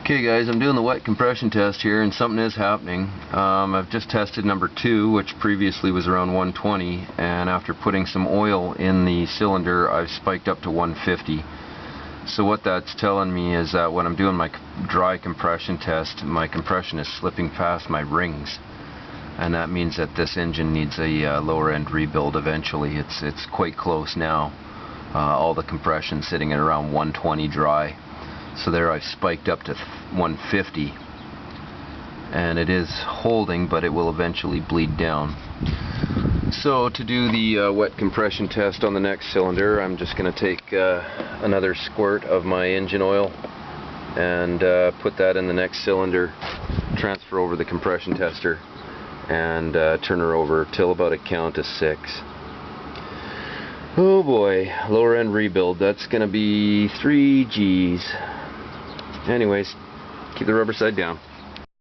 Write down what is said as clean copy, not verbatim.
Okay guys, I'm doing the wet compression test here and something is happening. I've just tested number 2, which previously was around 120, and after putting some oil in the cylinder I've spiked up to 150. So what that's telling me is that when I'm doing my dry compression test, my compression is slipping past my rings, and that means that this engine needs a lower end rebuild eventually. It's quite close now. All the compression sitting at around 120 dry. So there I've spiked up to 150, and it is holding, but it will eventually bleed down. So to do the wet compression test on the next cylinder, I'm just going to take another squirt of my engine oil and put that in the next cylinder, transfer over the compression tester, and turn her over till about a count of 6. Oh boy, lower end rebuild, that's going to be 3 G's. Anyways, keep the rubber side down.